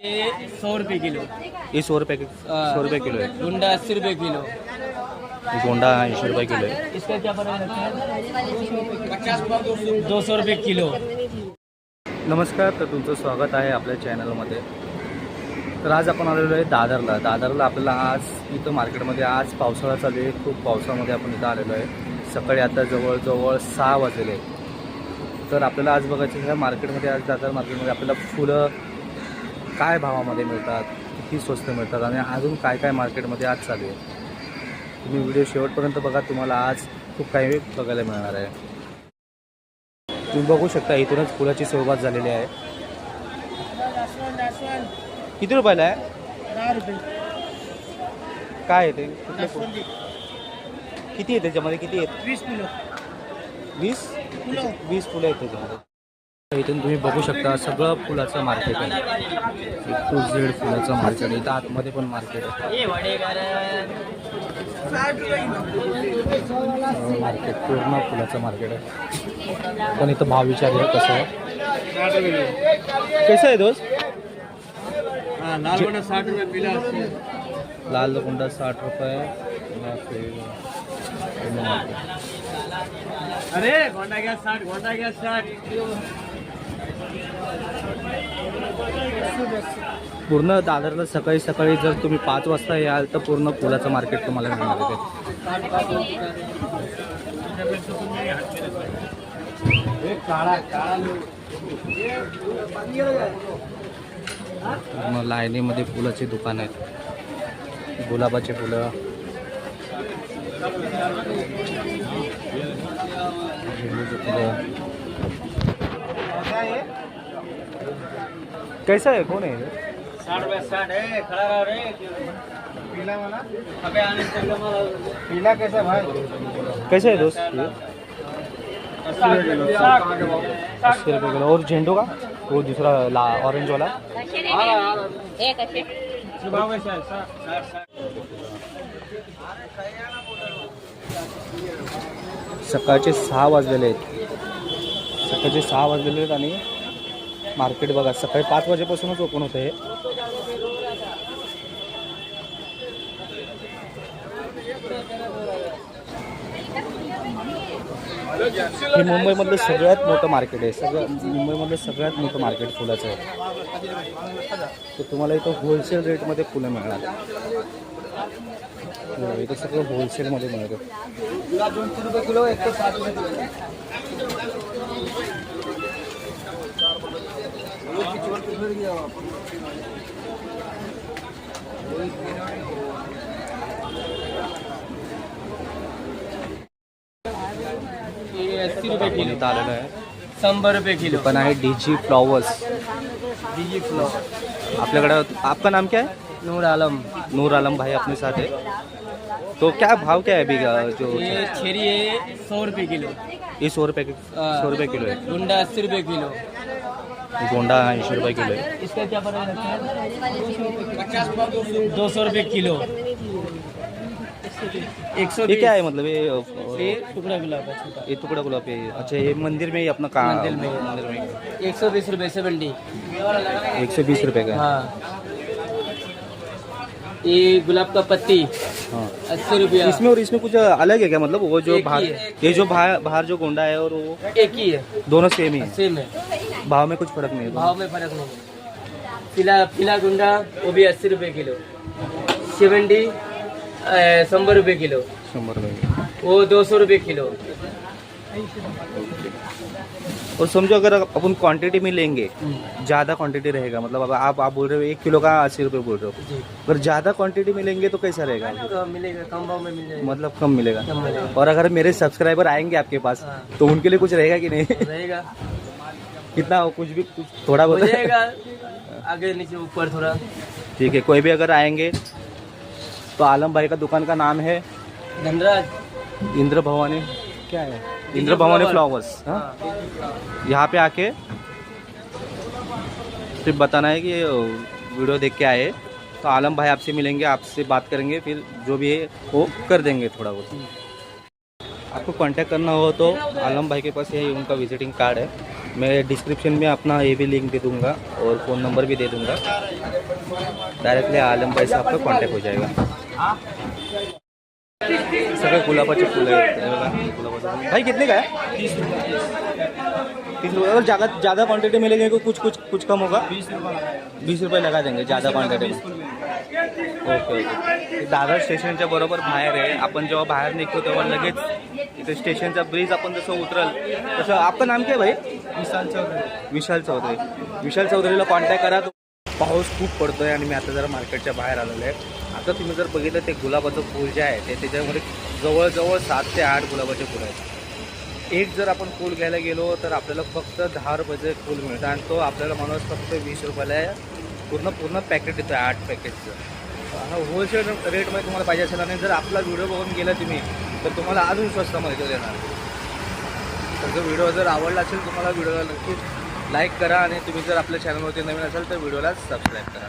ये 100 रुपये किलो। ये 100 रुपये किलो है। गुंडा 80 रुपये किलो। ये गोंडा 80 रुपये किलो है। इसका क्या प्राइस है? 200 रुपये किलो। नमस्कार, तर तुमचं स्वागत आहे आपल्या चॅनलमध्ये। तर आज आपण आलेलो आहे दादरला आपल्याला आज इथं मार्केटमध्ये आज पावसाळा चालू आहे। खूप पावसामध्ये आपण इथं आलेलो आहे। सकाळी आता जवळजवळ 6 वाजले। तर आपल्याला आज बघायचं ह्या मार्केटमध्ये आज दादर मार्केटमध्ये आपल्याला फुलं काय भावामध्ये मिळतात, किती स्वस्त मिळतात आणि अजून काय काय मार्केटमध्ये आज चालू आहे। तुम्ही व्हिडिओ शेवटपर्यंत बघा, तुम्हाला आज खूप काही बघायला मिळणार आहे। तुम्ही बघू शकता इथूनच फुलाची सुरुवात झालेली आहे। किती रुपयाला आहे? 10 रुपये। काय आहे ते? किती आहे त्याच्यामध्ये? किती आहेत? 20 किलो। 20 फुलं आहेत त्याच्यामध्ये। इथून तुम्ही बघू शकता सगळं फुलाचं मार्केट आहे। A to Z फुलाचं मार्केट आहे। इथं आतमध्ये पण मार्केट आहे। मार्केट पूर्ण फुलाचं मार्केट आहे। पण इथं भाव विचारूया कसं आहे। कसं आहे दोस्त? लाल गुंडा 60 रुपये, पीला 80। लाल गुंडा 60 रुपये। अरे गोंडा गया 60, गोंडा गया 60। पूर्ण दादरला सकाळी सकाळी जर तुम्ही 5 वाजता याल तर पूर्ण फुलाचं मार्केट तुम्हाला मिळणार आहे। मग लाईनीमध्ये फुलाची दुकान आहेत। गुलाबाची फुलं, झेंडूची फुलं। कैसा है? कौन है? 60 रुपये 60 है। खड़ा रहो रे। पीला वाला अबे आने से पीला कैसा भाई? कैसे है दोस्त? 80 रुपये किलो। और झेंडू का वो दूसरा ऑरेंज वाला सकाळचे 6 वाजलेले आहेत आणि मार्केट बघा सकाळी 5 वाजेपासूनच ओपन होतं हे। हे मुंबईमधलं सगळ्यात मोठं मार्केट आहे। मुंबईमधलं सगळ्यात मोठं मार्केट फुलाचं आहे। तर तुम्हाला इथं होलसेल रेटमध्ये फुलं मिळणार। इथं सगळं होलसेलमध्ये मिळतं। 200 रुपये किलो, 160 रुपये किलो। ये 80 रुपये किलो। इथं आलेलं आहे। 100 रुपये किलो। पण आहे डीजी फ्लॉवर्स। डीजी फ्लावर। आपल्याकडे आपका नाम क्या है? नूर आलम भाई अपने साथ है। तो क्या भाव क्या है अभी जो ये छेरी है 100 रुपये किलो। ये 100 रुपये किलो है। गुंडा 80 रुपये किलो। गोंडा 80 रुपये किलो है। इसका क्या प्राइस है? 200 रुपये किलो। ये क्या है मतलब? ये टुकड़ा गुलाब है छोटा। ये टुकड़ा गुलाब है। अच्छा, ये मंदिर में ही अपना काम? मंदिर में 120 रुपये 70। 120 रुपये का। हाँ, ये गुलाब का पत्ती हाँ। 80 रुपया। इसमें और इसमें कुछ अलग है क्या? मतलब वो जो एक बाहर, ही है। ये जो बाहर जो गोंडा है और वो एक ही है, दोनों सेम ही है? सेम है। भाव में कुछ फर्क नहीं है? भाव में फर्क नहीं है। पीला गुंडा वो भी 80 रुपये किलो। 70 100 रुपये किलो। 100 रुपये। वो 200 रुपये किलो। और समझो अगर अपन क्वांटिटी में लेंगे, ज़्यादा क्वांटिटी रहेगा, मतलब अब आप बोल रहे हो 1 किलो का 80 रुपये बोल रहे हो। जी, अगर ज़्यादा क्वांटिटी में लेंगे तो कैसा रहेगा? तो मिलेगा, कम भाव में मिल जाएगा। मतलब कम मिलेगा। कम मिलेगा। और अगर मेरे सब्सक्राइबर आएंगे आपके पास हाँ। तो उनके लिए कुछ रहेगा कि नहीं? रहेगा। कितना? कुछ भी कुछ थोड़ा हो बहुत जाएगा, आगे नीचे ऊपर थोड़ा। ठीक है। कोई भी अगर आएंगे तो आलम भाई का दुकान का नाम है धनराज इंद्र भवानी, क्या है? इंद्र भवानी फ्लावर्स। हाँ, यहाँ पे आके सिर्फ बताना है कि वीडियो देख के आए तो आलम भाई आपसे मिलेंगे, आपसे बात करेंगे, फिर जो भी है वो कर देंगे थोड़ा बहुत। आपको कांटेक्ट करना हो तो आलम भाई के पास यही उनका विजिटिंग कार्ड है। मैं डिस्क्रिप्शन में अपना ये भी लिंक दे दूंगा और फ़ोन नंबर भी दे दूंगा। डायरेक्टली आलम भाई से आपका कॉन्टॅक्ट हो जाएगा। सगळे गुलाबाचे फुलं आहेत हे बघा, गुलाबाचं भाई कितने का है? 30 रुपये। अगर ज़्यादा क्वांटिटी मिलेगी तो कुछ कम होगा? 20 रुपये लगा देंगे ज़्यादा क्वांटिटी में। Okay okay. दादर स्टेशनच्या बरोबर बाहेर आहे। आपण जेव्हा बाहेर निघतो तेव्हा लगेच इथे स्टेशनचा ब्रिज आपण जसं उतरल तसं। आपलं नाम काय भाई? विशाल चौधरीला कॉन्टॅक्ट करा। पाऊस खूप पडतोय आणि मी आता जरा मार्केटच्या बाहेर आलेलो आहे। आता तुम्ही जर बघितलं ते गुलाबाचं फूल जे आहे ते त्याच्यामध्ये जवळजवळ 7 ते 8 गुलाबाचे फुलं आहेत। एक जर आपण फूल घ्यायला गेलो तर आपल्याला फक्त 10 रुपयाचं फूल मिळतं आणि तो आपल्याला माणूस फक्त 20 रुपयाला पूर्ण पॅकेट देतो 8 पॅकेटचं। होलसेल रेटमध्ये तुम्हाला पाहिजे असेल आणि जर आपला व्हिडिओ बघून गेला तुम्ही तर तुम्हाला अजून स्वस्तामध्ये देणार। तर जर व्हिडिओ जर आवडला असेल तुम्हाला व्हिडिओला नक्कीच लाईक करा आणि तुम्ही जर आपल्या चॅनलवरती नवीन असाल तर व्हिडिओला सबस्क्राईब करा।